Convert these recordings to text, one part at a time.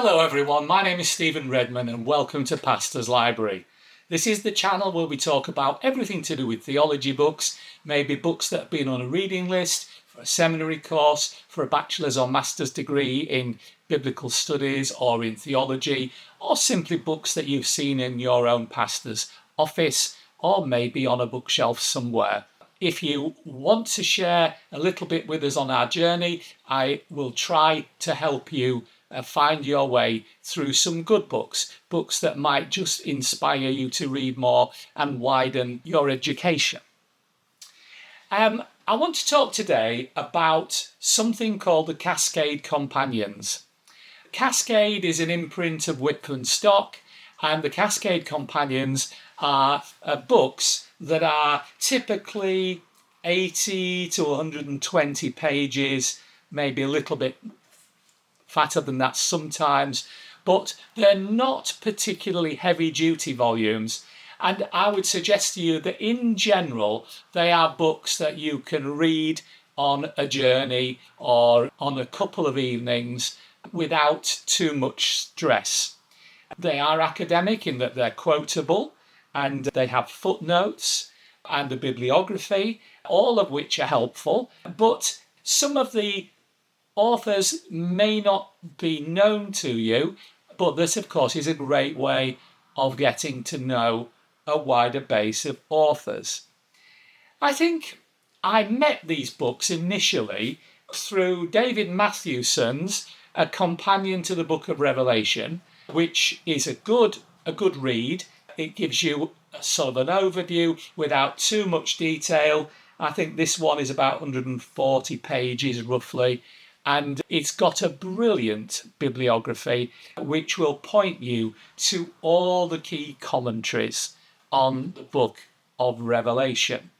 Hello everyone, my name is Stephen Redman and welcome to Pastor's Library. This is the channel where we talk about everything to do with theology books, maybe books that have been on a reading list, for a seminary course, for a bachelor's or master's degree in biblical studies or in theology, or simply books that you've seen in your own pastor's office or maybe on a bookshelf somewhere. If you want to share a little bit with us on our journey, I will try to help you find your way through some good books that might just inspire you to read more and widen your education. I want to talk today about something called the Cascade Companions. Cascade is an imprint of Whitman Stock, and the Cascade Companions are books that are typically 80 to 120 pages, maybe a little bit fatter than that sometimes, but they're not particularly heavy-duty volumes. And I would suggest to you that in general, they are books that you can read on a journey or on a couple of evenings without too much stress. They are academic in that they're quotable and they have footnotes and a bibliography, all of which are helpful, but some of the authors may not be known to you, but this, of course, is a great way of getting to know a wider base of authors. I think I met these books initially through David Matthewson's A Companion to the Book of Revelation, which is a good read. It gives you a sort of an overview without too much detail. I think this one is about 140 pages roughly. And it's got a brilliant bibliography which will point you to all the key commentaries on the book of Revelation.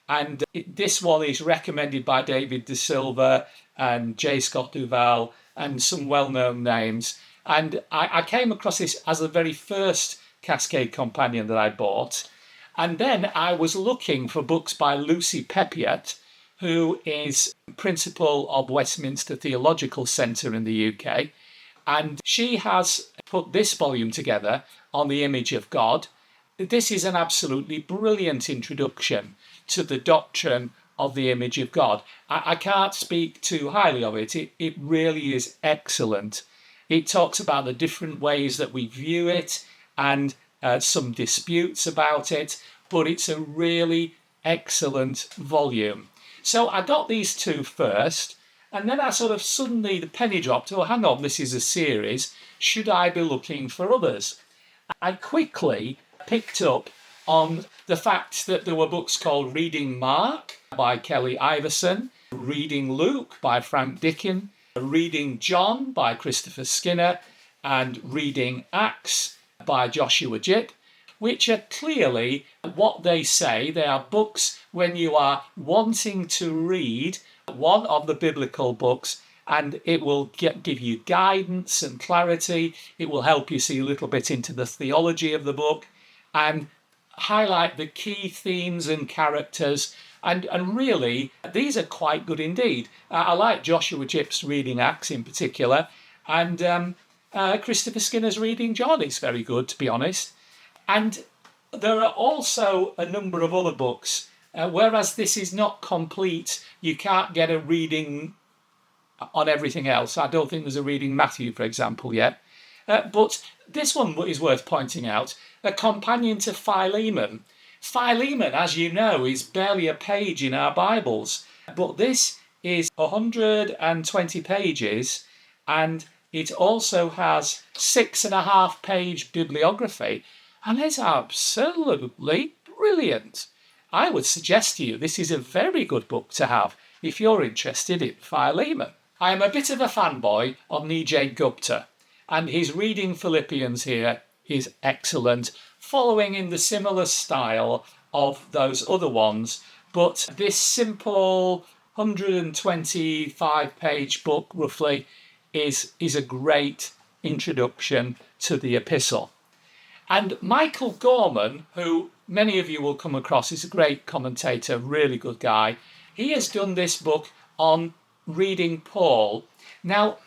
And this one is recommended by David De Silva and J. Scott Duval and some well-known names. And I came across this as the very first Cascade Companion that I bought. And then I was looking for books by Lucy Peppiatt, who is principal of Westminster Theological Centre in the UK. And she has put this volume together on the image of God. This is an absolutely brilliant introduction to the doctrine of the image of God. I can't speak too highly of it. It really is excellent. It talks about the different ways that we view it and some disputes about it, but it's a really excellent volume. So I got these two first, and then I sort of suddenly, the penny dropped, oh, hang on, this is a series. Should I be looking for others? I quickly picked up on the fact that there were books called Reading Mark by Kelly Iverson, Reading Luke by Frank Dickin, Reading John by Christopher Skinner, and Reading Acts by Joshua Jipp, which are clearly what they say. They are books when you are wanting to read one of the biblical books, and it will give you guidance and clarity. It will help you see a little bit into the theology of the book and highlight the key themes and characters. And really, these are quite good indeed. I like Joshua Jipp's Reading Acts in particular, and Christopher Skinner's Reading John is very good, to be honest. And there are also a number of other books, whereas this is not complete. You can't get a reading on everything else. I don't think there's a Reading Matthew, for example, yet. But this one is worth pointing out, A Companion to Philemon. Philemon, as you know, is barely a page in our Bibles, but this is 120 pages, and it also has 6.5 page bibliography. And it's absolutely brilliant. I would suggest to you this is a very good book to have if you're interested in Philemon. I am a bit of a fanboy of Nijay Gupta, and his Reading Phillipians here is excellent, following in the similar style of those other ones. But this simple 125 page book, roughly, is a great introduction to the epistle. And Michael Gorman, who many of you will come across, is a great commentator, really good guy. He has done this book on reading Paul. Now,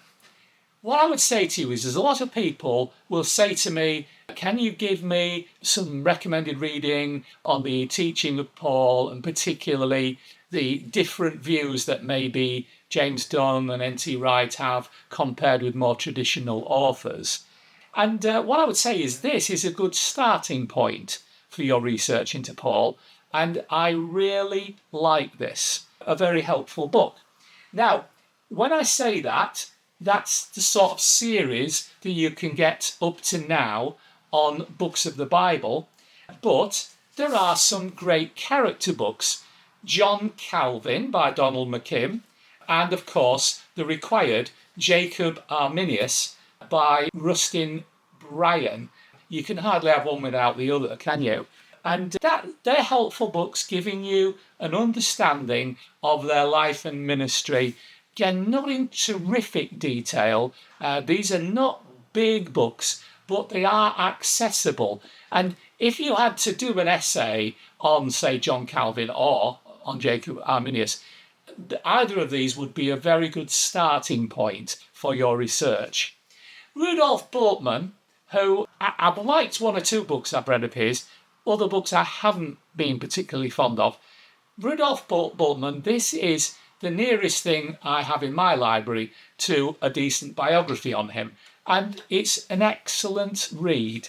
what I would say to you is there's a lot of people will say to me, can you give me some recommended reading on the teaching of Paul, and particularly the different views that maybe James Dunn and N.T. Wright have compared with more traditional authors? And what I would say is this is a good starting point for your research into Paul, and I really like this. A very helpful book. Now, when I say that, that's the sort of series that you can get up to now on books of the Bible, but there are some great character books. John Calvin by Donald McKim, and of course the required Jacob Arminius by Rustin Bryan. You can hardly have one without the other, can you? And they're helpful books giving you an understanding of their life and ministry. Again, not in terrific detail. These are not big books, but they are accessible. And if you had to do an essay on, say, John Calvin or on Jacob Arminius, either of these would be a very good starting point for your research. Rudolf Bultmann, who I've liked one or two books I've read of his, other books I haven't been particularly fond of. Rudolf Bultmann, this is the nearest thing I have in my library to a decent biography on him, and it's an excellent read.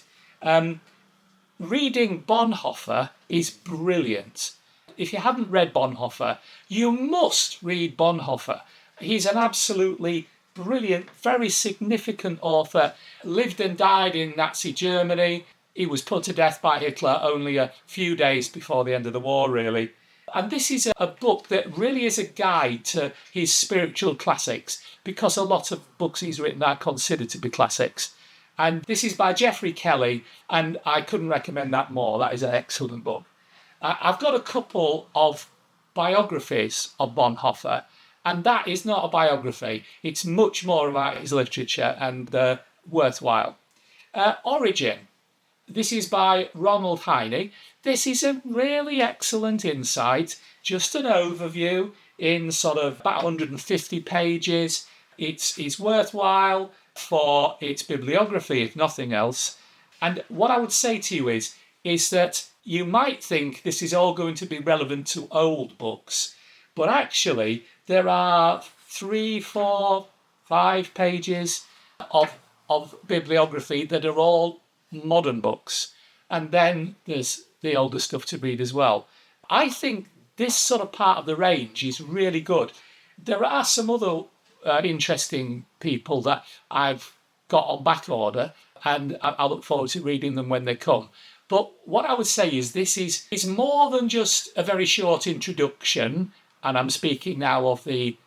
Reading Bonhoeffer is brilliant. If you haven't read Bonhoeffer, you must read Bonhoeffer. He's an absolutely brilliant, very significant author, lived and died in Nazi Germany. He was put to death by Hitler only a few days before the end of the war, really. And this is a book that really is a guide to his spiritual classics, because a lot of books he's written are considered to be classics. And this is by Geoffrey Kelly, and I couldn't recommend that more. That is an excellent book. I've got a couple of biographies of Bonhoeffer, and that is not a biography. It's much more about his literature and worthwhile. Origen. This is by Ronald Heine. This is a really excellent insight, just an overview in sort of about 150 pages. It's worthwhile for its bibliography, if nothing else. And what I would say to you is that you might think this is all going to be relevant to old books, but actually there are 3, 4, 5 pages of bibliography that are all modern books, and then there's the older stuff to read as well. I think this sort of part of the range is really good. There are some other interesting people that I've got on back order, and I look forward to reading them when they come. But what I would say is this is more than just a very short introduction, and I'm speaking now of the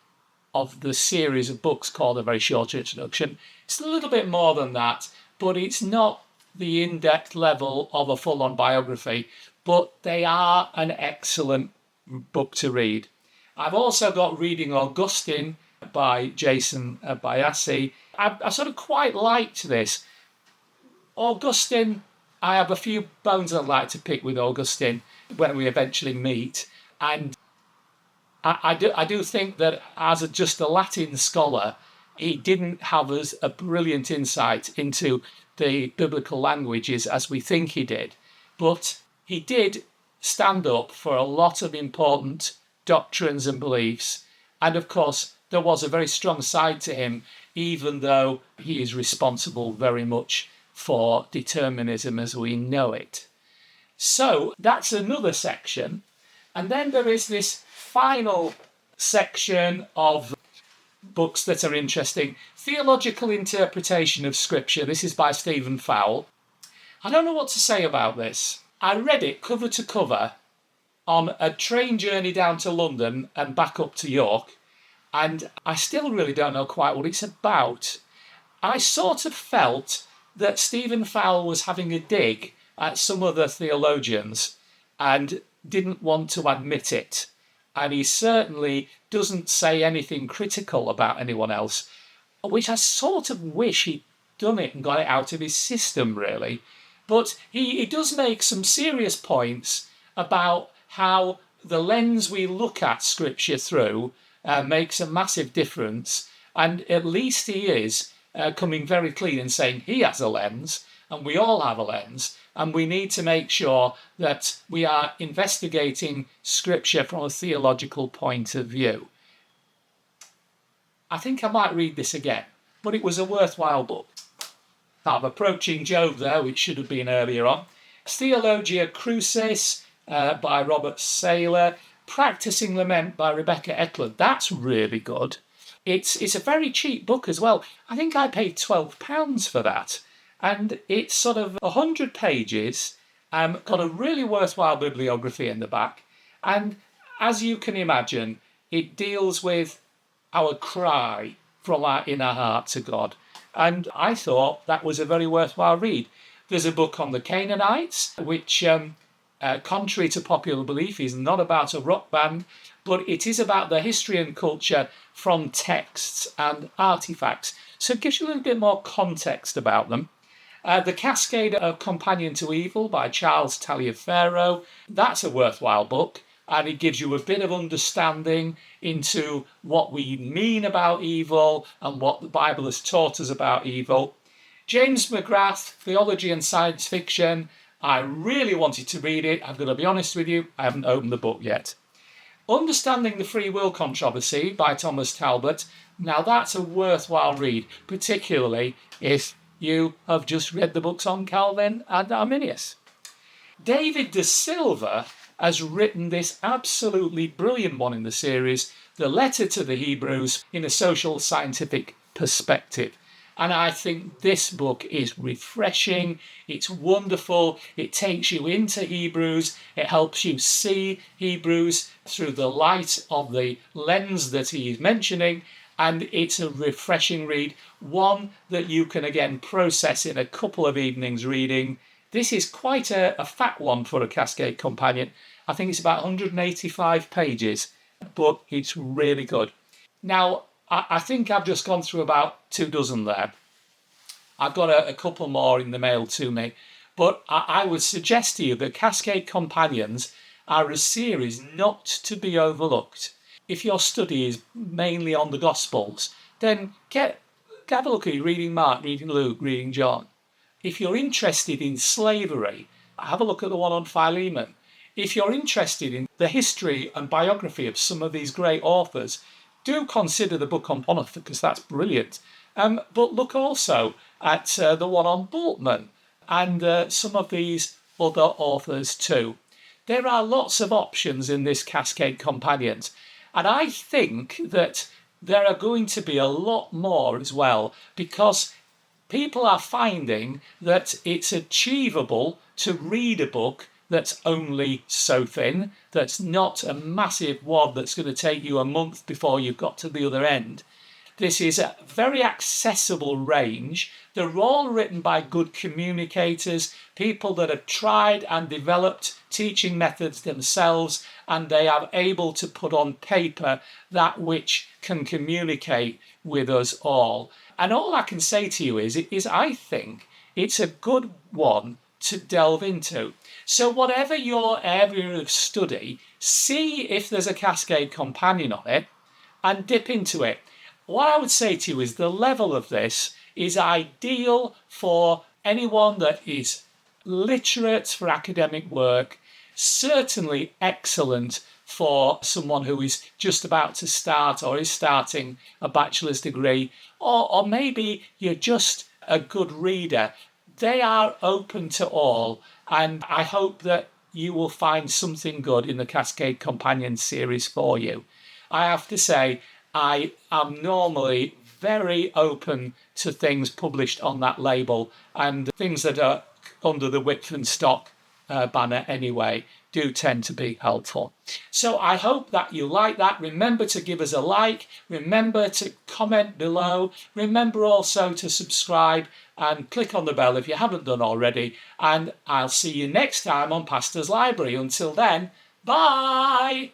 series of books called A Very Short Introduction. It's a little bit more than that, but it's not the in-depth level of a full-on biography, but they are an excellent book to read. I've also got Reading Augustine by Jason Bayassi. I sort of quite liked this. Augustine, I have a few bones I'd like to pick with Augustine when we eventually meet, and I do think that as just a Latin scholar, he didn't have as a brilliant insight into the biblical languages as we think he did, but he did stand up for a lot of important doctrines and beliefs, and of course there was a very strong side to him, even though he is responsible very much for determinism as we know it. So that's another section, and then there is this final section of books that are interesting. Theological Interpretation of Scripture. This is by Stephen Fowle. I don't know what to say about this. I read it cover to cover on a train journey down to London and back up to York, and I still really don't know quite what it's about. I sort of felt that Stephen Fowle was having a dig at some other theologians and didn't want to admit it. And he certainly doesn't say anything critical about anyone else, which I sort of wish he'd done it and got it out of his system, really. But he does make some serious points about how the lens we look at Scripture through makes a massive difference, and at least he is coming very clean and saying he has a lens and we all have a lens, and we need to make sure that we are investigating Scripture from a theological point of view. I think I might read this again, but it was a worthwhile book. I'm approaching Job there, which should have been earlier on. Theologia Crucis by Robert Saylor. Practicing Lament by Rebecca Eklund. That's really good. It's a very cheap book as well. I think I paid £12 for that. And it's sort of 100 pages, got a really worthwhile bibliography in the back. And as you can imagine, it deals with our cry from our inner heart to God. And I thought that was a very worthwhile read. There's a book on the Canaanites, which, contrary to popular belief, is not about a rock band, but it is about the history and culture from texts and artifacts. So it gives you a little bit more context about them. The Cascade Companion to Evil by Charles Taliaferro. That's a worthwhile book, and it gives you a bit of understanding into what we mean about evil and what the Bible has taught us about evil. James McGrath, Theology and Science Fiction. I really wanted to read it. I'm going to be honest with you, I haven't opened the book yet. Understanding the Free Will Controversy by Thomas Talbot. Now that's a worthwhile read, particularly if you have just read the books on Calvin and Arminius. David De Silva has written this absolutely brilliant one in the series, The Letter to the Hebrews in a Social Scientific Perspective. And I think this book is refreshing, it's wonderful, it takes you into Hebrews, it helps you see Hebrews through the light of the lens that he is mentioning, and it's a refreshing read, one that you can again process in a couple of evenings reading. This is quite a fat one for a Cascade Companion. I think it's about 185 pages, but it's really good. Now, I think I've just gone through about 24 there. I've got a couple more in the mail to me, but I would suggest to you that Cascade Companions are a series not to be overlooked. If your study is mainly on the Gospels, then have a look at reading Mark, reading Luke, reading John. If you're interested in slavery, have a look at the one on Philemon. If you're interested in the history and biography of some of these great authors, do consider the book on Bonhoeffer, because that's brilliant. But look also at the one on Bultmann and some of these other authors too. There are lots of options in this Cascade Companions, and I think that there are going to be a lot more as well, because people are finding that it's achievable to read a book that's only so thin, that's not a massive wad that's going to take you a month before you've got to the other end. This is a very accessible range. They're all written by good communicators, people that have tried and developed teaching methods themselves, and they are able to put on paper that which can communicate with us all. And all I can say to you is I think it's a good one to delve into. So whatever your area of study, see if there's a Cascade Companion on it and dip into it. What I would say to you is the level of this is ideal for anyone that is literate for academic work, certainly excellent for someone who is just about to start or is starting a bachelor's degree, or maybe you're just a good reader. They are open to all, and I hope that you will find something good in the Cascade Companion series for you. I have to say, I am normally very open to things published on that label, and things that are under the Width and Stock banner anyway do tend to be helpful. So I hope that you like that. Remember to give us a like, remember to comment below, remember also to subscribe and click on the bell if you haven't done already, and I'll see you next time on Pastor's Library. Until then, bye!